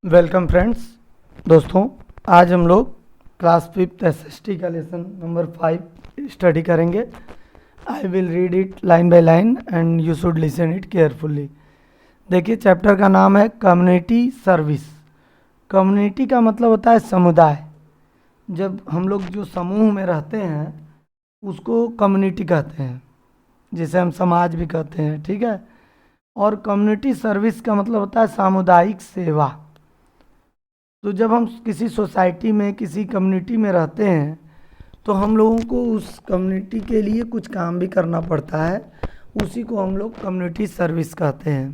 Welcome friends. दोस्तों, आज हम लोग क्लास 5th एसएसटी का लेसन नंबर 5 स्टडी करेंगे। I will read it line by line and you should listen it carefully. देखिए, चैप्टर का नाम है कम्युनिटी सर्विस। कम्युनिटी का मतलब होता है समुदाय। जब हम लोग जो समूह में रहते हैं उसको कम्युनिटी कहते हैं, जिसे हम समाज भी कहते हैं, ठीक है। और कम्युनिटी सर्विस का मतलब होता है सामुदायिक सेवा। तो जब हम किसी सोसाइटी में, किसी कम्युनिटी में रहते हैं तो हम लोगों को उस कम्युनिटी के लिए कुछ काम भी करना पड़ता है। उसी को हम लोग कम्युनिटी सर्विस कहते हैं।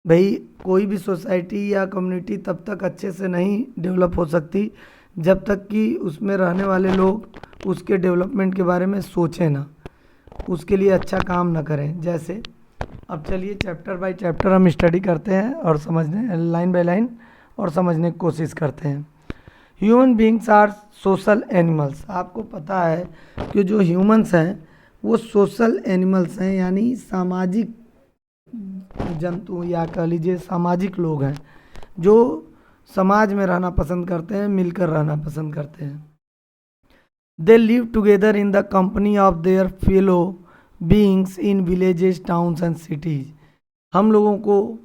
भाई, कोई भी सोसाइटी या कम्युनिटी तब तक अच्छे से नहीं डेवलप हो सकती जब तक कि उसमें रहने वाले लोग उसके डेवलपमेंट के बारे में सोचें ना, उसके लिए अच्छा काम ना करें। जैसे अब चलिए चैप्टर बाय चैप्टर हम स्टडी करते हैं और समझने, लाइन बाय लाइन और समझने की कोशिश करते हैं। Human beings are social animals. आपको पता है कि जो ह्यूमंस हैं वो सोशल एनिमल्स हैं, यानी सामाजिक जंतु या कह लीजिए सामाजिक लोग हैं जो समाज में रहना पसंद करते हैं, मिलकर रहना पसंद करते हैं। They live together in the company of their fellow beings in villages, towns and cities. हम लोगों को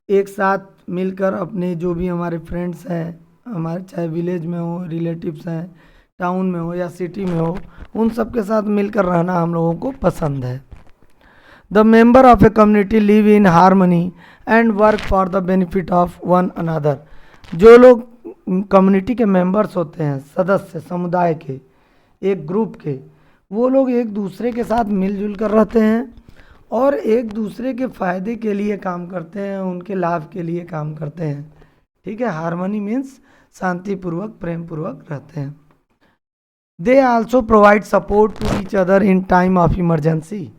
एक साथ मिलकर अपने जो भी हमारे फ्रेंड्स हैं, हमारे चाहे विलेज में हो, रिलेटिव्स हैं, टाउन में हो या सिटी में हो, उन सब के साथ मिलकर रहना हम लोगों को पसंद है। The member of a community live in harmony and work for the benefit of one another. जो लोग कम्युनिटी के मेंबर्स होते हैं, सदस्य समुदाय के, एक ग्रुप के, वो लोग एक दूसरे के साथ मिलजुल कर रहते हैं और एक दूसरे के फ़ायदे के लिए काम करते हैं, उनके लाभ के लिए काम करते हैं, ठीक है। हारमनी मीन्स शांतिपूर्वक, प्रेम पूर्वक रहते हैं। They also provide support to each other in time of emergency.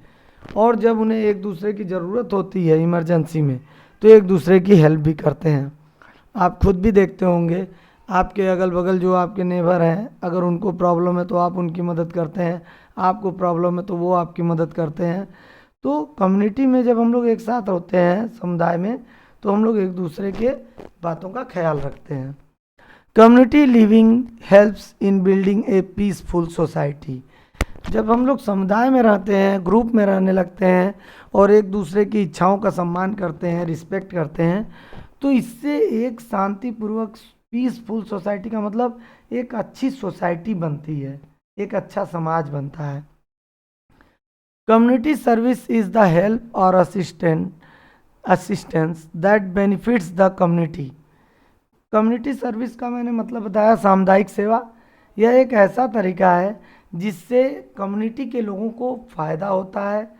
और जब उन्हें एक दूसरे की ज़रूरत होती है इमरजेंसी में तो एक दूसरे की हेल्प भी करते हैं। आप खुद भी देखते होंगे, आपके अगल बगल जो आपके नेबर हैं, अगर उनको प्रॉब्लम है तो आप उनकी मदद करते हैं, आपको प्रॉब्लम है तो वो आपकी मदद करते हैं। तो कम्युनिटी में जब हम लोग एक साथ होते हैं समुदाय में, तो हम लोग एक दूसरे के बातों का ख्याल रखते हैं। Community living helps in building A peaceful society. जब हम लोग समुदाय में रहते हैं, ग्रुप में रहने लगते हैं और एक दूसरे की इच्छाओं का सम्मान करते हैं, रिस्पेक्ट करते हैं, तो इससे एक शांतिपूर्वक पीसफुल सोसाइटी का मतलब एक अच्छी सोसाइटी बनती है, एक अच्छा समाज बनता है। Community service is the help और assistance that benefits the community. Community service का मैंने मतलब बताया सामुदायिक सेवा। यह एक ऐसा तरीका है जिससे कम्युनिटी के लोगों को फ़ायदा होता है।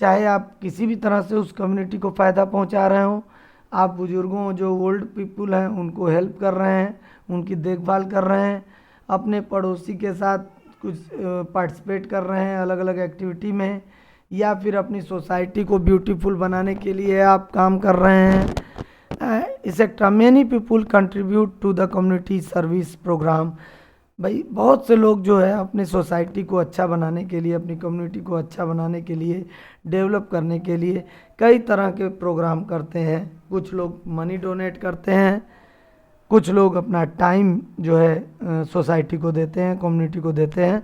चाहे आप किसी भी तरह से उस कम्युनिटी को फ़ायदा पहुंचा रहे हो, आप बुज़ुर्गों, जो ओल्ड पीपल हैं, उनको हेल्प कर रहे हैं, उनकी देखभाल कर रहे हैं, अपने पड़ोसी के साथ कुछ पार्टिसिपेट कर रहे हैं अलग अलग एक्टिविटी में, या फिर अपनी सोसाइटी को ब्यूटीफुल बनाने के लिए आप काम कर रहे हैं। Etcetera many people contribute to the community service programme. भाई, बहुत से लोग जो है अपनी सोसाइटी को अच्छा बनाने के लिए, अपनी कम्युनिटी को अच्छा बनाने के लिए, डेवलप करने के लिए कई तरह के प्रोग्राम करते हैं। कुछ लोग मनी डोनेट करते हैं, कुछ लोग अपना टाइम जो है सोसाइटी को देते हैं, कम्युनिटी को देते हैं,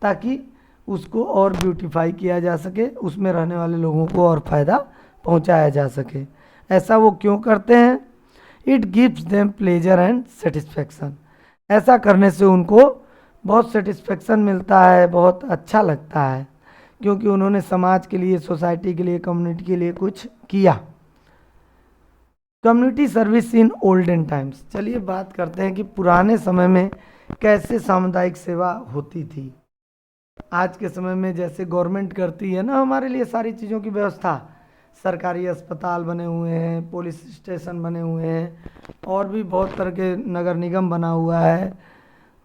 ताकि उसको और ब्यूटीफाई किया जा सके, उसमें रहने वाले लोगों को और फ़ायदा पहुंचाया जा सके। ऐसा वो क्यों करते हैं? It gives them pleasure and satisfaction. ऐसा करने से उनको बहुत सेटिस्फेक्शन मिलता है, बहुत अच्छा लगता है, क्योंकि उन्होंने समाज के लिए, सोसाइटी के लिए, कम्युनिटी के लिए कुछ किया। Community service in olden times. चलिए बात करते हैं कि पुराने समय में कैसे सामुदायिक सेवा होती थी। आज के समय में जैसे गवर्नमेंट करती है ना हमारे लिए सारी चीज़ों की व्यवस्था, सरकारी अस्पताल बने हुए हैं, पुलिस स्टेशन बने हुए हैं, और भी बहुत तरह के नगर निगम बना हुआ है,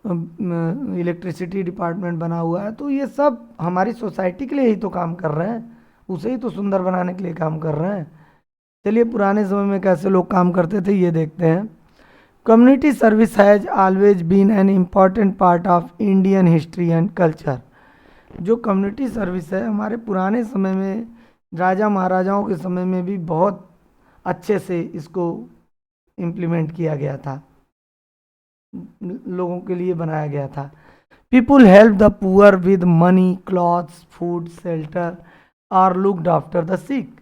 इलेक्ट्रिसिटी डिपार्टमेंट बना हुआ है। तो ये सब हमारी सोसाइटी के लिए ही तो काम कर रहे हैं, उसे ही तो सुंदर बनाने के लिए काम कर रहे हैं। चलिए पुराने समय में कैसे लोग काम करते थे ये देखते हैं। Community service has always been an important part of Indian history and culture. जो कम्युनिटी सर्विस है हमारे पुराने समय में, राजा महाराजाओं के समय में भी बहुत अच्छे से इसको इम्प्लीमेंट किया गया था, लोगों के लिए बनाया गया था। People help the poor with money, clothes, food, shelter और लुक्ड आफ्टर द सिक।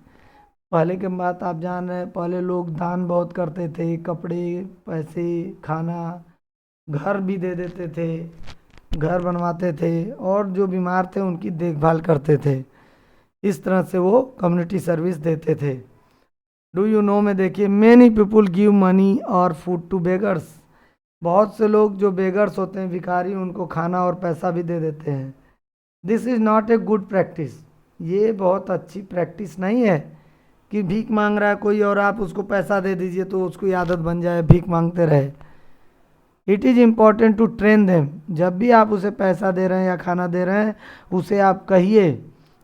पहले के बात आप जान रहे हैं, पहले लोग दान बहुत करते थे, कपड़े, पैसे, खाना, घर भी दे देते थे, घर बनवाते थे और जो बीमार थे उनकी देखभाल करते थे। इस तरह से वो कम्युनिटी सर्विस देते थे। डू यू नो में देखिए, मैनी पीपुल गिव मनी और फूड टू बेगर्स। बहुत से लोग जो बेगर्स होते हैं, भिखारी, उनको खाना और पैसा भी दे देते हैं। This is not a good practice. ये बहुत अच्छी प्रैक्टिस नहीं है कि भीख मांग रहा है कोई और आप उसको पैसा दे दीजिए तो उसको आदत बन जाए, भीख मांगते रहे। It is important to train them. जब भी आप उसे पैसा दे रहे हैं या खाना दे रहे हैं, उसे आप कहिए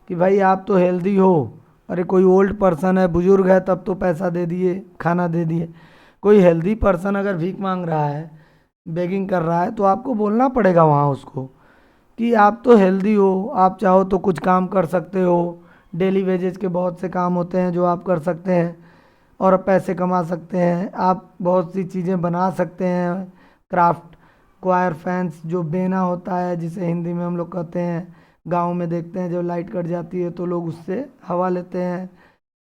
कि भाई आप तो हेल्दी हो। अरे कोई ओल्ड पर्सन है, बुजुर्ग है, तब तो पैसा दे दिए, खाना दे दिए। कोई हेल्दी पर्सन अगर भीख मांग रहा है, बेगिंग कर रहा है, तो आपको बोलना पड़ेगा वहाँ उसको कि आप तो हेल्दी हो, आप चाहो तो कुछ काम कर सकते हो। डेली वेजेस के बहुत से काम होते हैं जो आप कर सकते हैं और पैसे कमा सकते हैं। आप बहुत सी चीज़ें बना सकते हैं, क्राफ्ट, क्वायर फैंस, जो बेना होता है जिसे हिंदी में हम लोग कहते हैं, गांव में देखते हैं जब लाइट कट जाती है तो लोग उससे हवा लेते हैं।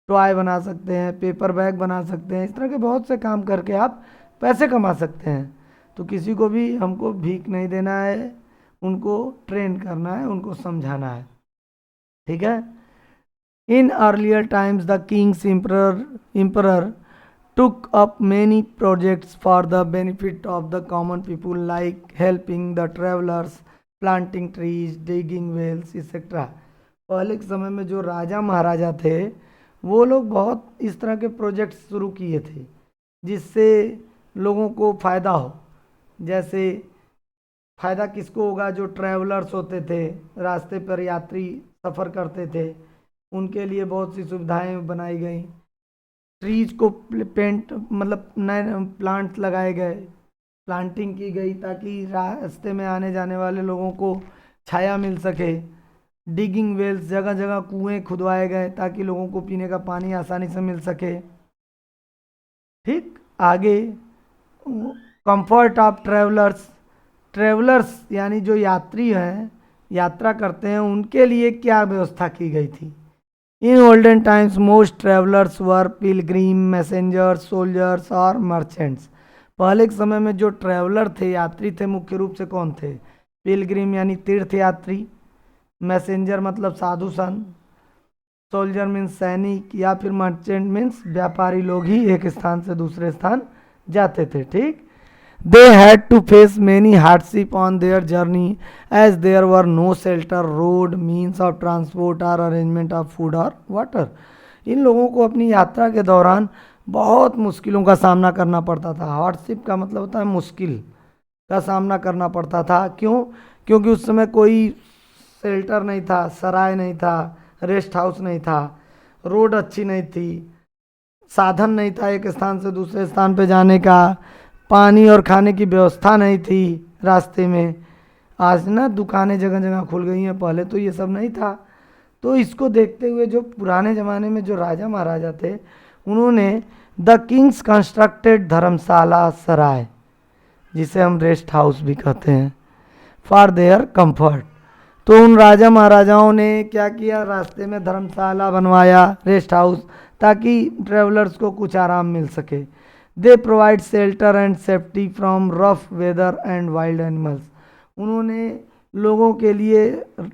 टॉय बना सकते हैं, पेपर बैग बना सकते हैं। इस तरह के बहुत से काम करके आप पैसे कमा सकते हैं। तो किसी को भी हमको भीख नहीं देना है, उनको ट्रेन करना है, उनको समझाना है। ठीक है। In earlier times the Kings emperor took up many projects for the benefit of the common people, like helping the travelers, planting trees, digging wells, etc. पहले के समय में जो राजा महाराजा थे, वो लोग बहुत इस तरह के प्रोजेक्ट्स शुरू किए थे जिससे लोगों को फ़ायदा हो। जैसे फ़ायदा किसको होगा? जो ट्रैवलर्स होते थे, रास्ते पर यात्री सफ़र करते थे, उनके लिए बहुत सी सुविधाएं बनाई गई। ट्रीज को पेंट मतलब नए प्लांट्स लगाए गए, प्लांटिंग की गई ताकि रास्ते में आने जाने वाले लोगों को छाया मिल सके। डिगिंग वेल्स, जगह जगह कुएं खुदवाए गए ताकि लोगों को पीने का पानी आसानी से मिल सके। ठीक, आगे कंफर्ट ऑफ ट्रैवलर्स। ट्रैवलर्स यानी जो यात्री हैं, यात्रा करते हैं, उनके लिए क्या व्यवस्था की गई थी? इन ओल्डन टाइम्स मोस्ट ट्रैवलर्स वर पिलग्रिम, मैसेंजर्स, सोल्जर्स और मर्चेंट्स। पहले के समय में जो ट्रैवलर थे, यात्री थे, मुख्य रूप से कौन थे? पिलग्रिम यानी तीर्थ यात्री, मैसेंजर मतलब साधु संत, सोल्जर मीन्स सैनिक, या फिर मर्चेंट मीन्स व्यापारी लोग ही एक स्थान से दूसरे स्थान जाते थे। ठीक, they had to face many hardship on their journey as there were no shelter, road, means of transport or arrangement of food or water. इन लोगों को अपनी यात्रा के दौरान बहुत मुश्किलों का सामना करना पड़ता था। हार्डशिप का मतलब होता है मुश्किल का सामना करना पड़ता था। क्यों? क्योंकि उस समय कोई शेल्टर नहीं था, सराय नहीं था, रेस्ट हाउस नहीं था, रोड अच्छी नहीं थी, साधन नहीं था एक स्थान से दूसरे स्थान पे जाने का, पानी और खाने की व्यवस्था नहीं थी रास्ते में। आज ना दुकानें जगह जगह खुल गई हैं, पहले तो ये सब नहीं था। तो इसको देखते हुए जो पुराने ज़माने में जो राजा महाराजा थे, उन्होंने द किंग्स कंस्ट्रक्टेड धर्मशाला सराय, जिसे हम रेस्ट हाउस भी कहते हैं, फॉर देयर कंफर्ट। तो उन राजा महाराजाओं ने क्या किया? रास्ते में धर्मशाला बनवाया, रेस्ट हाउस, ताकि ट्रेवलर्स को कुछ आराम मिल सके। They provide shelter and safety from rough weather and wild animals. उन्होंने लोगों के लिए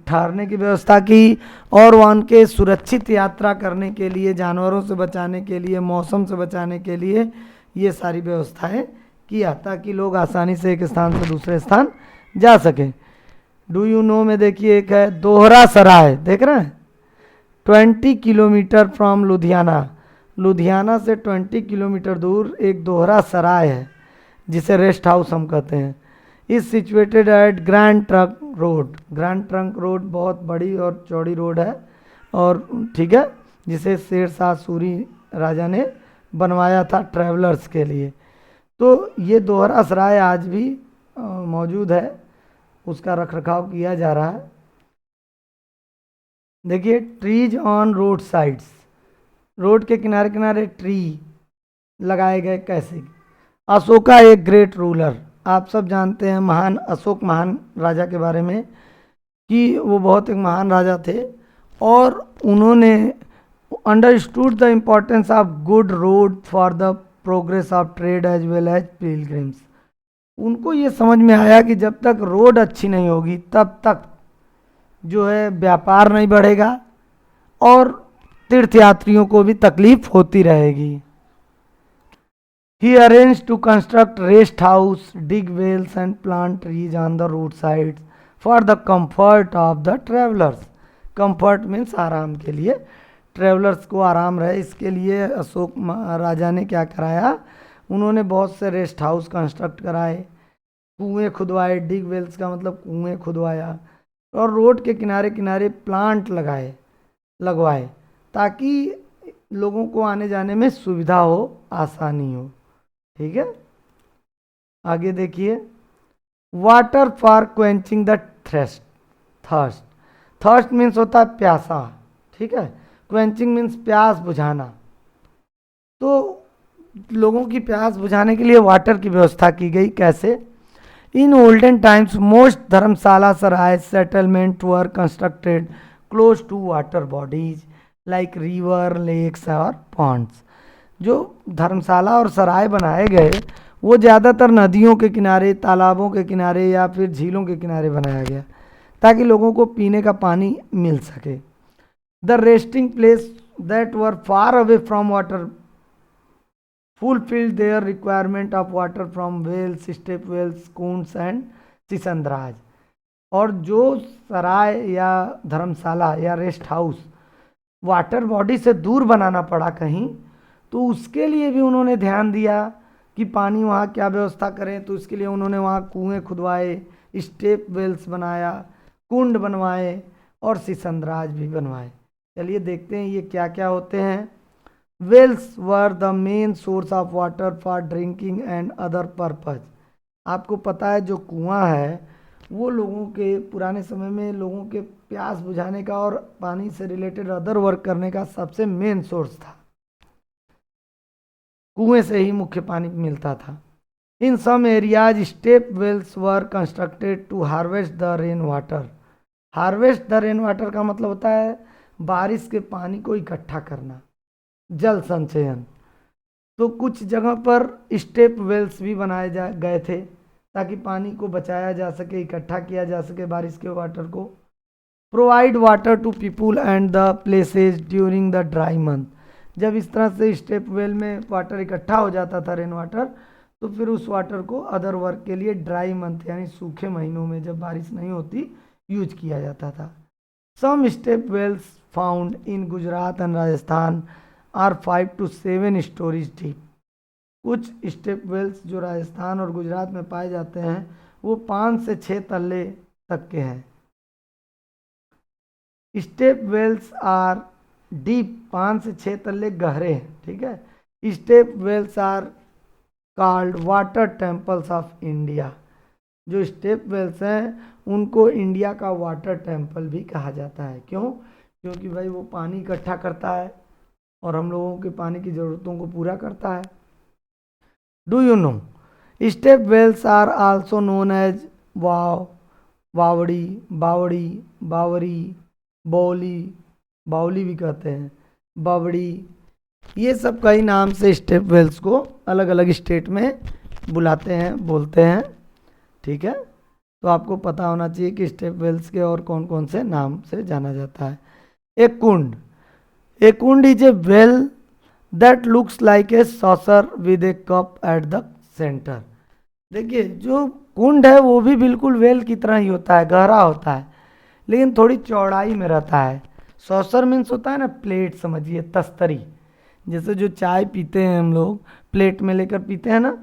ठहरने की व्यवस्था की और वहाँ के सुरक्षित यात्रा करने के लिए, जानवरों से बचाने के लिए, मौसम से बचाने के लिए ये सारी व्यवस्थाएं किया ताकि लोग आसानी से एक स्थान से दूसरे स्थान जा सकें। डू यू नो में देखिए, एक है दोहरा सराय, देख रहे हैं, 20 किलोमीटर फ्रॉम लुधियाना। लुधियाना से 20 किलोमीटर दूर एक दोहरा सराय है जिसे रेस्ट हाउस हम कहते हैं। Is situated at grand trunk road. Grand trunk road बहुत बड़ी और चौड़ी रोड है, और ठीक है, जिसे शेर शाह सूरी राजा ने बनवाया था ट्रैवलर्स के लिए। तो ये दोहरा सराय आज भी मौजूद है, उसका रखरखाव किया जा रहा है। देखिए, trees on road sides, road के किनारे किनारे ट्री लगाए गए। कैसे? अशोका एक ग्रेट रूलर, आप सब जानते हैं महान अशोक महान राजा के बारे में कि वो बहुत एक महान राजा थे और उन्होंने understood the importance of good road for the progress of trade as well as pilgrims. उनको ये समझ में आया कि जब तक रोड अच्छी नहीं होगी तब तक जो है व्यापार नहीं बढ़ेगा और तीर्थयात्रियों को भी तकलीफ होती रहेगी। He arranged to construct rest house, dig wells and plant trees on the roadsides for the comfort of the travelers. Comfort means आराम के लिए, ट्रेवलर्स को आराम रहे इसके लिए अशोक राजा ने क्या कराया, उन्होंने बहुत से रेस्ट हाउस कंस्ट्रक्ट कराए, कुएं खुदवाए, डिग वेल्स का मतलब कुएं खुदवाया, और रोड के किनारे किनारे प्लांट लगवाए ताकि लोगों को आने जाने में सुविधा हो, आसानी हो। ठीक है, आगे देखिए, water for quenching the thirst. Thirst means होता है प्यासा, ठीक है, क्वेंचिंग मीन्स प्यास बुझाना। तो लोगों की प्यास बुझाने के लिए वाटर की व्यवस्था की गई। कैसे? In olden times most dharamshala sarai settlement were constructed close to water bodies like river, lakes और पॉन्ड्स। जो धर्मशाला और सराय बनाए गए वो ज़्यादातर नदियों के किनारे, तालाबों के किनारे या फिर झीलों के किनारे बनाया गया ताकि लोगों को पीने का पानी मिल सके। The resting place that were far away from water fulfilled their requirement of water from wells, step wells, kunds and sisandras. और जो सराय या धर्मशाला या रेस्ट हाउस वाटर बॉडी से दूर बनाना पड़ा कहीं, तो उसके लिए भी उन्होंने ध्यान दिया कि पानी वहाँ क्या व्यवस्था करें। तो इसके लिए उन्होंने वहाँ कुएं खुदवाए, स्टेप वेल्स बनाया, कुंड बनवाए और सिसंद्राज भी बनवाए। चलिए देखते हैं ये क्या क्या होते हैं। Wells were the main source of water for drinking and other purpose. आपको पता है जो कुआं है वो लोगों के पुराने समय में लोगों के प्यास बुझाने का और पानी से रिलेटेड अदर वर्क करने का सबसे मेन सोर्स था। कुएं से ही मुख्य पानी मिलता था। In some areas step wells were constructed to harvest the rain water. Harvest the rain water का मतलब होता है बारिश के पानी को इकट्ठा करना, जल संचयन। तो कुछ जगह पर स्टेप वेल्स भी बनाए गए थे ताकि पानी को बचाया जा सके, इकट्ठा किया जा सके बारिश के वाटर को। Provide water to people and the places during the dry month. जब इस तरह से स्टेप वेल में वाटर इकट्ठा हो जाता था, रेन वाटर, तो फिर उस वाटर को अदर वर्क के लिए ड्राई मंथ यानी सूखे महीनों में जब बारिश नहीं होती यूज किया जाता था। Some step wells found in Gujarat and Rajasthan are 5 to 7 stories deep. कुछ स्टेप वेल्स जो राजस्थान और गुजरात में पाए जाते हैं वो 5 से 6 तल्ले तक के हैं। स्टेप वेल्स आर डीप, 5 से 6 तल्ले गहरे हैं। ठीक है, step wells are called water temples of India. जो स्टेप वेल्स हैं उनको इंडिया का वाटर टेम्पल भी कहा जाता है। क्यों? क्योंकि भाई वो पानी इकट्ठा करता है और हम लोगों के पानी की ज़रूरतों को पूरा करता है। Do you know step wells are also known as vavdi, bawri, baoli भी कहते हैं, बावड़ी। ये सब कई नाम से स्टेप वेल्स को अलग अलग स्टेट में बुलाते हैं, बोलते हैं। ठीक है, तो आपको पता होना चाहिए कि स्टेप वेल्स के और कौन कौन से नाम से जाना जाता है। एक कुंड, A kund is a well that looks like a saucer with a cup at the center। देखिए जो कुंड है वो भी बिल्कुल वेल की तरह ही होता है, गहरा होता है, लेकिन थोड़ी चौड़ाई में रहता है। सॉसर मीन्स होता है ना प्लेट, समझिए तस्तरी, जैसे जो चाय पीते हैं हम लोग प्लेट में लेकर पीते हैं ना,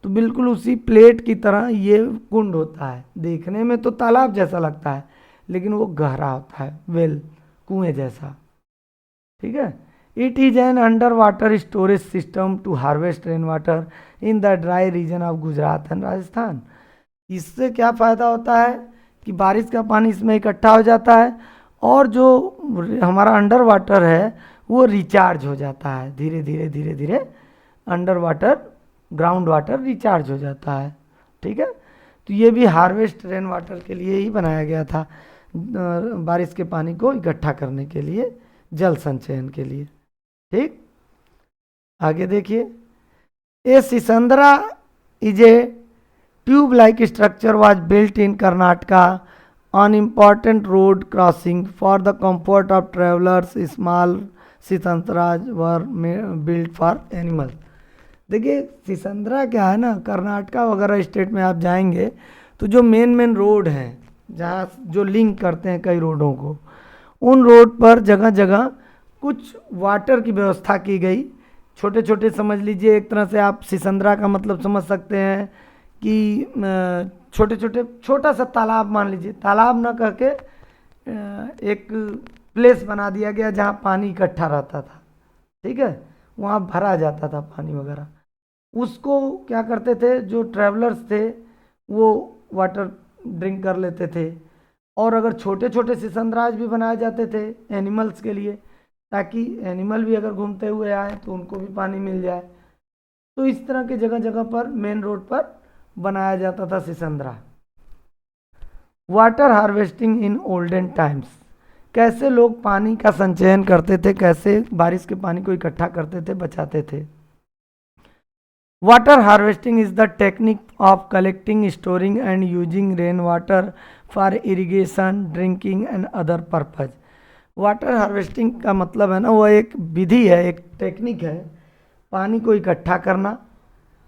तो बिल्कुल उसी प्लेट की तरह ये कुंड होता है। देखने में तो तालाब जैसा लगता है लेकिन वो गहरा होता है, वेल, कुएं जैसा। ठीक है, it is an under water storage system to harvest rain water in the dry region of Gujarat and Rajasthan. इससे क्या फ़ायदा होता है कि बारिश का पानी इसमें इकट्ठा हो जाता है और जो हमारा अंडर वाटर है वो रिचार्ज हो जाता है, धीरे धीरे under water ground water recharge हो जाता है। ठीक है, तो ये भी हार्वेस्ट रेन वाटर के लिए ही बनाया गया था, बारिश के पानी को इकट्ठा करने के लिए, जल संचयन के लिए। ठीक, आगे देखिए, a sisandra is a tube like structure was built in Karnataka on important road crossing for the comfort of travellers. Small sisandras were built for animals. देखिए सिसंद्रा क्या है ना, कर्नाटका वगैरह स्टेट में आप जाएंगे तो जो मेन रोड हैं, जहाँ जो लिंक करते हैं कई रोडों को, उन रोड पर जगह जगह कुछ वाटर की व्यवस्था की गई। छोटे छोटे समझ लीजिए, एक तरह से आप सिसंद्रा का मतलब समझ सकते हैं कि छोटे छोटे छोटा सा तालाब मान लीजिए, तालाब ना कह के एक प्लेस बना दिया गया जहाँ पानी इकट्ठा रहता था। ठीक है, वहाँ भरा जाता था पानी वगैरह। उसको क्या करते थे, जो ट्रैवलर्स थे वो वाटर ड्रिंक कर लेते थे। और अगर छोटे छोटे सिसंद्राज भी बनाए जाते थे एनिमल्स के लिए, ताकि एनिमल भी अगर घूमते हुए आए तो उनको भी पानी मिल जाए। तो इस तरह के जगह जगह पर मेन रोड पर बनाया जाता था सिसंद्रा। Water harvesting in olden times, कैसे लोग पानी का संचयन करते थे, कैसे बारिश के पानी को इकट्ठा करते थे, बचाते थे। Water harvesting is the technique of collecting, storing and using rain water for irrigation, drinking and other purpose. Water harvesting का मतलब है ना, वो एक विधि है, एक टेक्निक है पानी को इकट्ठा करना,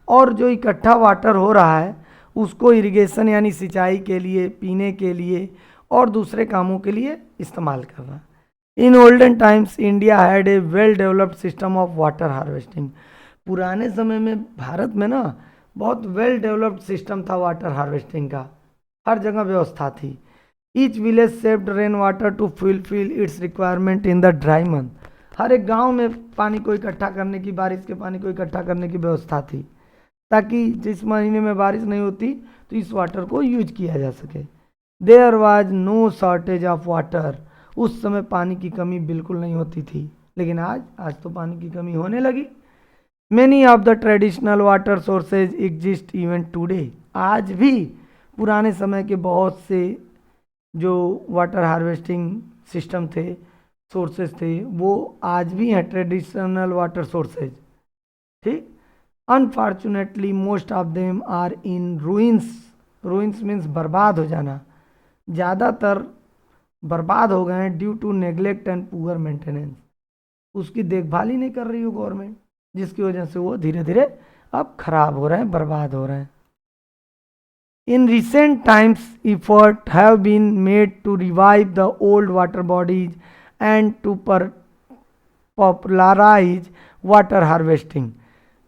और जो इकट्ठा वाटर हो रहा है उसको इरिगेशन यानी सिंचाई के लिए, पीने के लिए और दूसरे कामों के लिए इस्तेमाल करना। In olden times India had a well developed system of water harvesting. पुराने समय में भारत में ना बहुत वेल डेवलप्ड सिस्टम था वाटर हार्वेस्टिंग का, हर जगह व्यवस्था थी। Each village saved rain water to fulfil its requirement in the dry month. हर एक गांव में पानी को इकट्ठा करने की, बारिश के पानी को इकट्ठा करने की व्यवस्था थी, ताकि जिस महीने में बारिश नहीं होती तो इस वाटर को यूज किया जा सके। There was no shortage of water. उस समय पानी की कमी बिल्कुल नहीं होती थी, लेकिन आज तो पानी की कमी होने लगी। Many of the traditional water sources exist even today. आज भी पुराने समय के बहुत से जो वाटर हार्वेस्टिंग सिस्टम थे, सोर्सेज थे, वो आज भी हैं, ट्रेडिशनल वाटर सोर्सेज। ठीक, unfortunately most of them are in ruins. Ruins means बर्बाद हो जाना, ज़्यादातर बर्बाद हो गए हैं due to neglect and poor maintenance. उसकी देखभाल ही नहीं कर रही हो गवर्नमेंट, जिसकी वजह से वो धीरे धीरे अब खराब हो रहे हैं, बर्बाद हो रहे हैं। In recent times, efforts have been made to revive the old water bodies and to popularize water harvesting.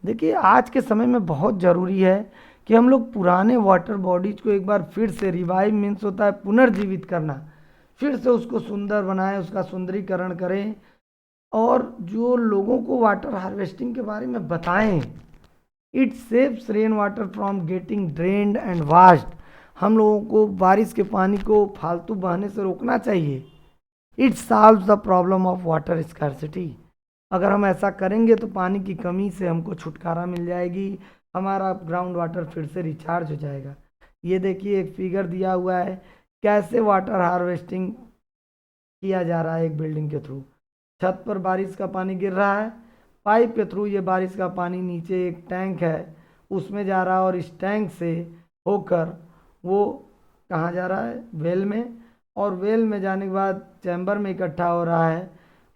देखिए आज के समय में बहुत ज़रूरी है कि हम लोग पुराने वाटर बॉडीज को एक बार फिर से, रिवाइव मीन्स होता है पुनर्जीवित करना, फिर से उसको सुंदर बनाएं, उसका सुंदरीकरण करें और जो लोगों को वाटर हार्वेस्टिंग के बारे में बताएं। It saves rain water from getting drained and washed. हम लोगों को बारिश के पानी को फालतू बहने से रोकना चाहिए। It solves the problem of water scarcity. अगर हम ऐसा करेंगे तो पानी की कमी से हमको छुटकारा मिल जाएगी, हमारा ग्राउंड वाटर फिर से रिचार्ज हो जाएगा। ये देखिए एक फिगर दिया हुआ है कैसे वाटर हार्वेस्टिंग किया जा रहा है। एक बिल्डिंग के थ्रू छत पर बारिश का पानी गिर रहा है, पाइप के थ्रू ये बारिश का पानी नीचे एक टैंक है उसमें जा रहा है, और इस टैंक से होकर वो कहाँ जा रहा है, वेल में, और वेल में जाने के बाद चैम्बर में इकट्ठा हो रहा है,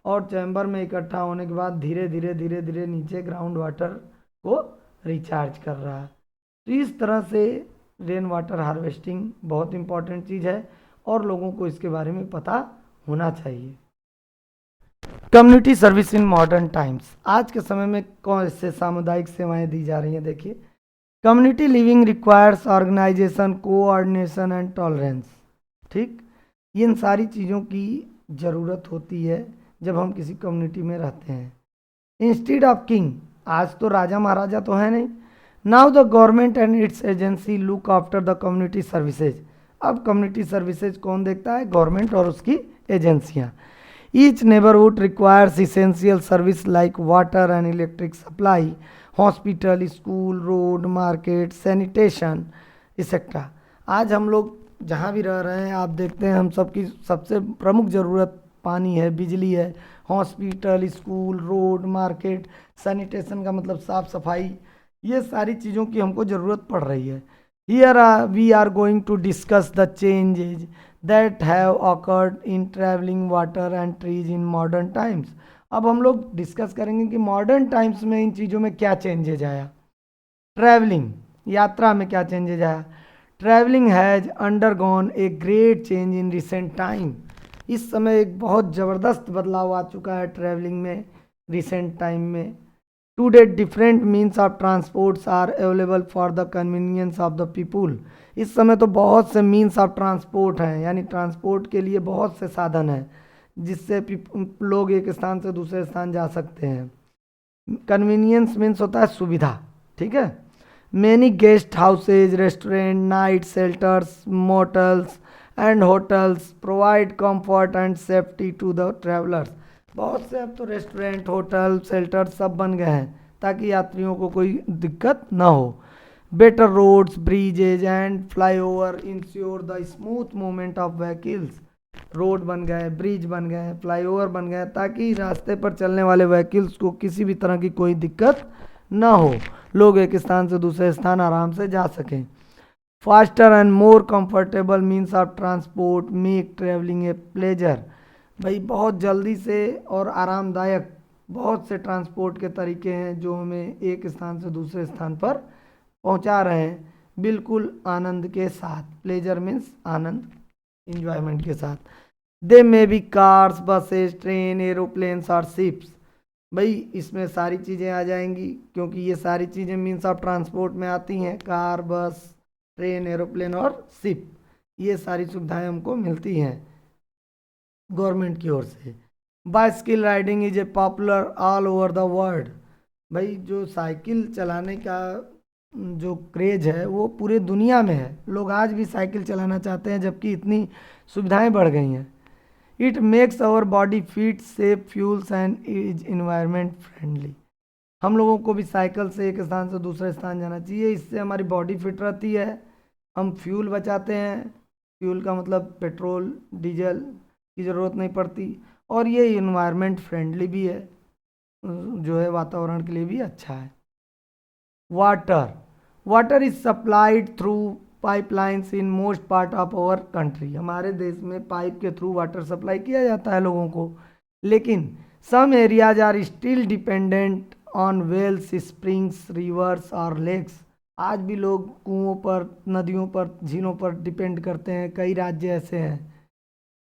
और चैम्बर में इकट्ठा होने के बाद धीरे धीरे नीचे ग्राउंड वाटर को रिचार्ज कर रहा है। तो इस तरह से रेन वाटर हार्वेस्टिंग बहुत इम्पॉर्टेंट चीज़ है और लोगों को इसके बारे में पता होना चाहिए। Community service in modern times. आज के समय में कौन से सामुदायिक सेवाएं दी जा रही हैं, देखिए। Community living requires organisation, coordination and tolerance. ठीक, इन सारी चीज़ों की ज़रूरत होती है जब हम किसी कम्युनिटी में रहते हैं। इंस्टीड ऑफ किंग, आज तो राजा महाराजा तो है नहीं। Now the government and it's agency look after the community services. अब कम्युनिटी सर्विसेज कौन देखता है, गवर्नमेंट और उसकी एजेंसियाँ। Each neighborhood requires essential service like water and electric supply. Hospital, school, road, market, sanitation etcetera. आज हम लोग जहाँ भी रह रहे हैं आप देखते हैं हम सबकी सबसे प्रमुख ज़रूरत पानी है, बिजली है। Hospital, school, road, market, sanitation का मतलब साफ सफाई, ये सारी चीज़ों की हमको ज़रूरत पड़ रही है। Here we are going to discuss the changes that have occurred in travelling water and trees in modern times. अब हम लोग डिस्कस करेंगे कि मॉडर्न टाइम्स में इन चीज़ों में क्या चेंजेज आया। ट्रैवलिंग, यात्रा में क्या चेंजेज आया। Travelling has undergone a great change in recent time. इस समय एक बहुत ज़बरदस्त बदलाव आ चुका है ट्रैवलिंग में रिसेंट टाइम में। Today different means of transports are available for the convenience of the people. इस समय तो बहुत से मीन्स ऑफ ट्रांसपोर्ट हैं, यानी ट्रांसपोर्ट के लिए बहुत से साधन हैं जिससे लोग एक स्थान से दूसरे स्थान जा सकते हैं। कन्वीनियंस मीन्स होता है सुविधा, ठीक है। Many guest houses, restaurant, night shelters, motels and hotels provide comfort and safety to the travellers. बहुत से अब तो रेस्टोरेंट, होटल, शेल्टर सब बन गए हैं ताकि यात्रियों को कोई दिक्कत ना हो। Better roads, bridges and flyover ensure the smooth movement of vehicles. Road बन गए, ब्रिज बन गए, फ्लाईओवर बन गए ताकि रास्ते पर चलने वाले व्हीकल्स को किसी भी तरह की कोई दिक्कत ना हो, लोग एक स्थान से दूसरे स्थान आराम से जा सकें। Faster and more comfortable means of transport make travelling a pleasure. भाई बहुत जल्दी से और आरामदायक बहुत से ट्रांसपोर्ट के तरीके हैं जो हमें एक स्थान से दूसरे स्थान पर पहुंचा रहे हैं बिल्कुल आनंद के साथ। प्लेजर मीन्स आनंद, इंजॉयमेंट के साथ। They may be cars, buses, train, aeroplanes और शिप्स। भाई इसमें सारी चीज़ें आ जाएंगी क्योंकि ये सारी चीज़ें मीन्स ऑफ ट्रांसपोर्ट में आती हैं। कार, बस, ट्रेन, एरोप्लेन और शिप, ये सारी सुविधाएं हमको मिलती हैं गवर्नमेंट की ओर से। Bicycle riding is a popular all over the world. भाई जो साइकिल चलाने का जो क्रेज है वो पूरे दुनिया में है, लोग आज भी साइकिल चलाना चाहते हैं जबकि इतनी सुविधाएं बढ़ गई हैं। It makes our body fit, safe fuels and is environment friendly. हम लोगों को भी साइकिल से एक स्थान से दूसरे स्थान जाना चाहिए, इससे हमारी बॉडी फिट रहती है, हम फ्यूल बचाते हैं। फ्यूल का मतलब पेट्रोल, डीजल की ज़रूरत नहीं पड़ती, और ये इन्वायरमेंट फ्रेंडली भी है, जो है वातावरण के लिए भी अच्छा है। Water, water is supplied through pipelines in most part of our country. हमारे देश में पाइप के थ्रू वाटर सप्लाई किया जाता है लोगों को, लेकिन some areas are still dependent on wells, springs, rivers और लेक्स। आज भी लोग कुओं पर, नदियों पर, झीलों पर डिपेंड करते हैं, कई राज्य ऐसे हैं।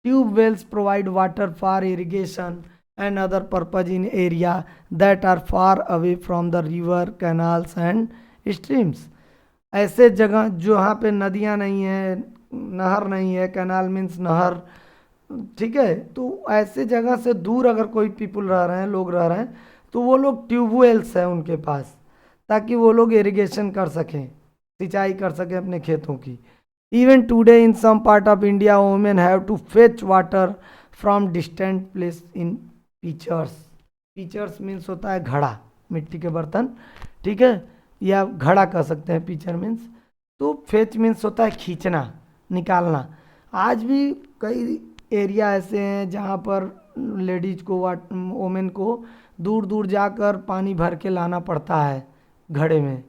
Tube wells provide water for irrigation and other purpose in area that are far away from the river, canals and streams. ऐसे जगह जहाँ पे नदियाँ नहीं हैं, नहर नहीं है, कैनाल मीन्स नहर, ठीक है, तो ऐसे जगह से दूर अगर कोई पीपल रह रहे हैं, लोग रह रहे हैं, तो वो लोग ट्यूबवेल्स हैं उनके पास, ताकि वो लोग इरिगेशन कर सकें, सिंचाई कर सकें अपने खेतों की। Even today in some part of India women have to fetch water from distant place in pitchers. Pitchers means होता है घड़ा, मिट्टी के बर्तन, ठीक है, या घड़ा कह सकते हैं पीचर मीन्स। तो फेच मीन्स होता है खींचना, निकालना। आज भी कई एरिया ऐसे हैं जहाँ पर लेडीज को, वोमेन को दूर दूर जाकर पानी भर के लाना पड़ता है घड़े में।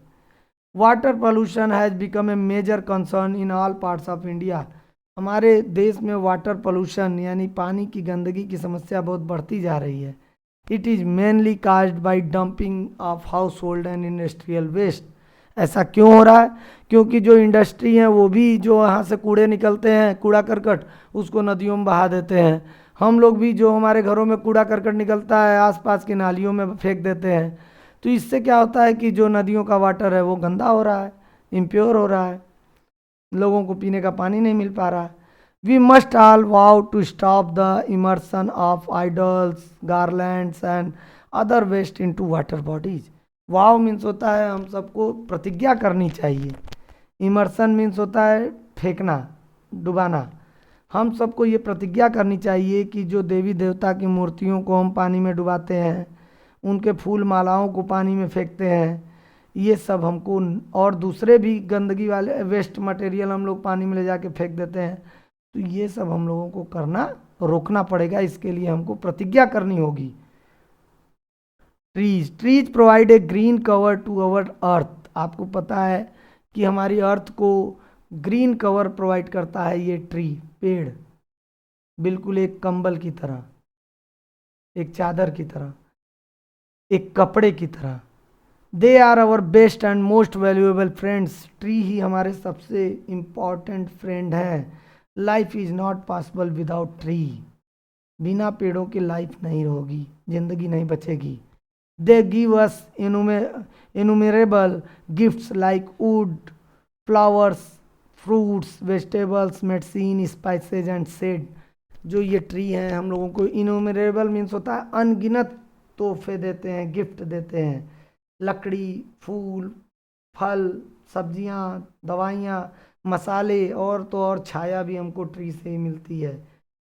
Water pollution has become a major concern in all parts of India. हमारे देश में वाटर पोल्यूशन यानी पानी की गंदगी की समस्या बहुत बढ़ती जा रही है। It is mainly caused by dumping of household and industrial waste. ऐसा क्यों हो रहा है? क्योंकि जो इंडस्ट्री हैं वो भी जो वहाँ से कूड़े निकलते हैं, कूड़ा करकट, उसको नदियों में बहा देते हैं। हम लोग भी जो हमारे घरों में कूड़ा करकट निकलता है आसपास की नालियों में फेंक देते हैं। तो इससे क्या होता है कि जो नदियों का वाटर है वो गंदा हो रहा है, इम्प्योर हो रहा है, लोगों को पीने का पानी नहीं मिल पा रहा है। We must all vow to stop the immersion of idols, garlands and other waste into water bodies. Wow means होता है हम सबको प्रतिज्ञा करनी चाहिए। इमर्सन मीन्स होता है फेंकना, डुबाना। हम सबको ये प्रतिज्ञा करनी चाहिए कि जो देवी देवता की मूर्तियों को हम पानी में डुबाते हैं, उनके फूल मालाओं को पानी में फेंकते हैं, ये सब हमको, और दूसरे भी गंदगी वाले वेस्ट मटेरियल हम लोग पानी में ले जाके फेंक देते हैं। तो ये सब हम लोगों को करना रोकना पड़ेगा, इसके लिए हमको प्रतिज्ञा करनी होगी। Trees provide a green cover to our earth. आपको पता है कि हमारी अर्थ को ग्रीन कवर प्रोवाइड करता है ये ट्री, पेड़, बिल्कुल एक कंबल की तरह, एक चादर की तरह, एक कपड़े की तरह। They are our best and most valuable friends. Tree ही हमारे सबसे इम्पॉर्टेंट फ्रेंड हैं। Life is not possible without tree. बिना पेड़ों की लाइफ नहीं होगी, जिंदगी नहीं बचेगी। They give us innumerable gifts like wood, flowers, fruits, vegetables, medicine, spices and shade. जो ये ट्री हैं हम लोगों को, इनुमेरेबल मीन्स होता है अनगिनत तोहफे देते हैं, गिफ्ट देते हैं। लकड़ी, फूल, फल, सब्जियां, दवाइयाँ, मसाले, और तो और छाया भी हमको ट्री से ही मिलती है।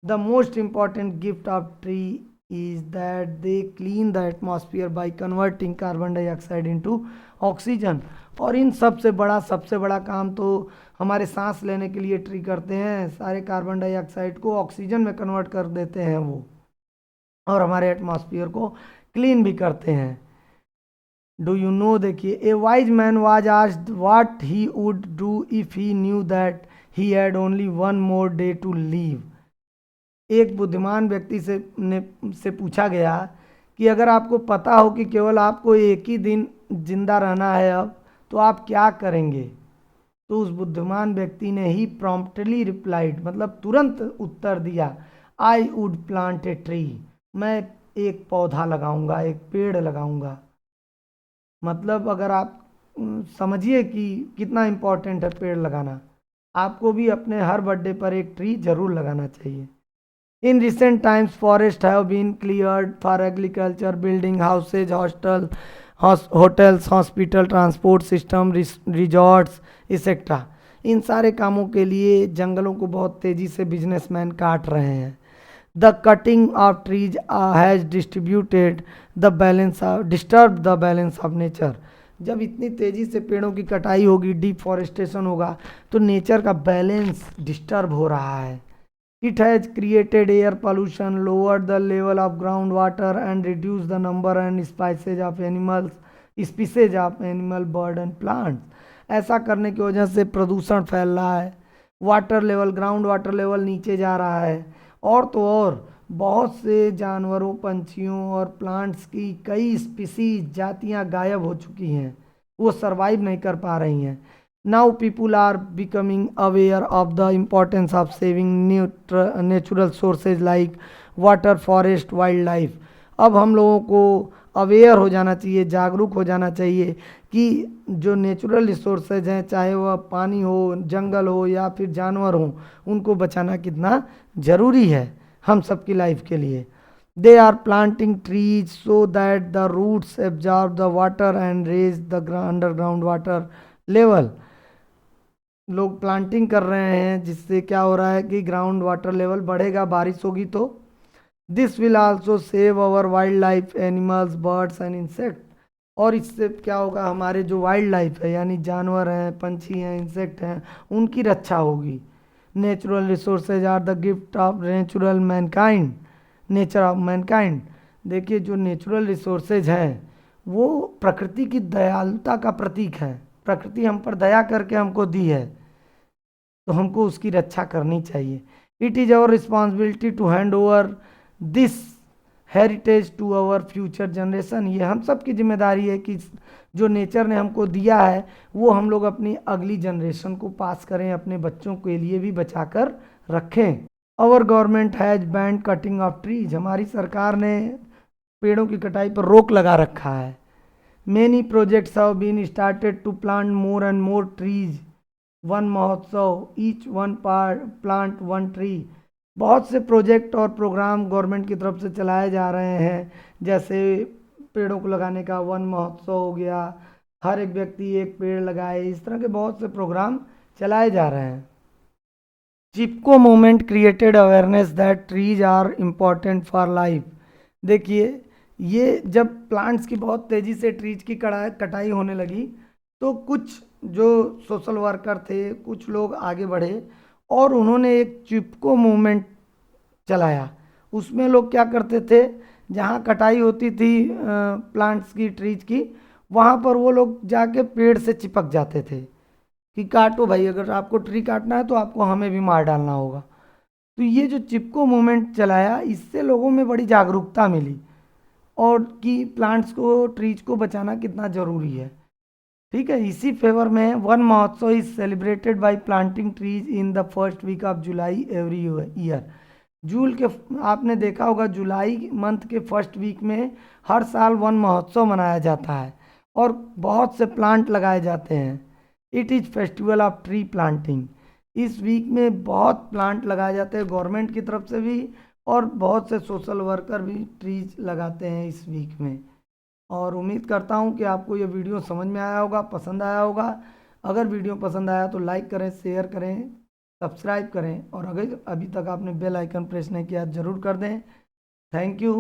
The most important gift of tree is that they clean the atmosphere by converting carbon dioxide into oxygen. और इन सबसे बड़ा काम तो हमारे सांस लेने के लिए ट्री करते हैं। सारे कार्बन डाइऑक्साइड को ऑक्सीजन में कन्वर्ट कर देते हैं वो, और हमारे एटमॉस्फेयर को क्लीन भी करते हैं। डू यू नो, देखिए, a wise man was asked what he would do if he knew that he had only one more day to live. एक बुद्धिमान व्यक्ति से पूछा गया कि अगर आपको पता हो कि केवल आपको एक ही दिन जिंदा रहना है अब, तो आप क्या करेंगे। तो उस बुद्धिमान व्यक्ति ने ही प्रॉम्प्टली रिप्लाइड, मतलब तुरंत उत्तर दिया, I would plant a tree. मैं एक पौधा लगाऊंगा, एक पेड़ लगाऊंगा। मतलब अगर आप समझिए कि कितना इम्पोर्टेंट है पेड़ लगाना। आपको भी अपने हर बर्थडे पर एक ट्री जरूर लगाना चाहिए। In recent times forest have been cleared for agriculture, building houses, hotels, hospital, transport system, resorts etcetera. इन सारे कामों के लिए जंगलों को बहुत तेज़ी से बिजनेसमैन काट रहे हैं। The cutting of trees has disturb the balance of nature. जब इतनी तेज़ी से पेड़ों की कटाई होगी, डिफॉरेस्टेशन होगा, तो नेचर का बैलेंस डिस्टर्ब हो रहा है। It has created air pollution, lowered the level of groundwater, and reduced the number and species of animal, bird and plants. ऐसा करने की वजह से प्रदूषण फैल रहा है, water level, ground water level नीचे जा रहा है, और तो और बहुत से जानवरों, पंछियों और प्लांट्स की कई स्पीसीज, जातियां गायब हो चुकी हैं, वो सरवाइव नहीं कर पा रही हैं। Now people are becoming aware of the importance of saving natural sources like water, forest, wildlife. अब हम लोगों को अवेयर हो जाना चाहिए, जागरूक हो जाना चाहिए कि जो नेचुरल रिसोर्सेज हैं, चाहे वह पानी हो, जंगल हो या फिर जानवर हो, उनको बचाना कितना ज़रूरी है हम सबकी लाइफ के लिए। They are planting trees so that the roots absorb the water and raise the underground water level. लोग प्लांटिंग कर रहे हैं, जिससे क्या हो रहा है कि ग्राउंड वाटर लेवल बढ़ेगा, बारिश होगी तो। This will also save our wild life, animals, birds and insect. और इससे क्या होगा, हमारे जो वाइल्ड लाइफ है, यानी जानवर हैं, पंछी हैं, इंसेक्ट हैं, उनकी रक्षा होगी। Natural resources are the gift of natural mankind, nature of mankind. देखिए, जो नेचुरल रिसोर्सेज हैं वो प्रकृति की दयालुता का प्रतीक है। प्रकृति हम पर दया करके हमको दी है, तो हमको उसकी रक्षा करनी चाहिए। It is our responsibility to hand over this heritage to our future generation. ये हम सब की जिम्मेदारी है कि जो नेचर ने हमको दिया है वो हम लोग अपनी अगली जनरेशन को पास करें, अपने बच्चों के लिए भी बचा कर रखें। Our government has banned cutting of trees. हमारी सरकार ने पेड़ों की कटाई पर रोक लगा रखा है। Many projects have been started to plant more and more trees. One महोत्सव, each one plant one tree. बहुत से प्रोजेक्ट और प्रोग्राम गवर्नमेंट की तरफ से चलाए जा रहे हैं, जैसे पेड़ों को लगाने का वन महोत्सव हो गया, हर एक व्यक्ति एक पेड़ लगाए, इस तरह के बहुत से प्रोग्राम चलाए जा रहे हैं। Chipko movement created awareness that trees are important for life. देखिए, ये जब प्लांट्स की बहुत तेज़ी से ट्रीज की कटाई होने लगी, तो कुछ जो सोशल वर्कर थे, कुछ लोग आगे बढ़े और उन्होंने एक चिपको मूवमेंट चलाया। उसमें लोग क्या करते थे, जहाँ कटाई होती थी प्लांट्स की, ट्रीज की, वहाँ पर वो लोग जाके पेड़ से चिपक जाते थे कि काटो भाई, अगर आपको ट्री काटना है तो आपको हमें भी मार डालना होगा। तो ये जो चिपको मूवमेंट चलाया, इससे लोगों में बड़ी जागरूकता मिली और कि प्लांट्स को, ट्रीज को बचाना कितना ज़रूरी है। ठीक है, इसी फेवर में Van Mahotsav is celebrated by planting trees in the first week of July every year. जून के, आपने देखा होगा जुलाई मंथ के फर्स्ट वीक में हर साल वन महोत्सव मनाया जाता है और बहुत से प्लांट लगाए जाते हैं। It is festival of tree planting. इस वीक में बहुत प्लांट लगाए जाते हैं गवर्नमेंट की तरफ से भी, और बहुत से सोशल वर्कर भी ट्रीज लगाते हैं इस वीक में। और उम्मीद करता हूँ कि आपको ये वीडियो समझ में आया होगा, पसंद आया होगा। अगर वीडियो पसंद आया तो लाइक करें, शेयर करें, सब्सक्राइब करें, और अगर अभी तक आपने बेल आइकन प्रेस नहीं किया ज़रूर कर दें। Thank you.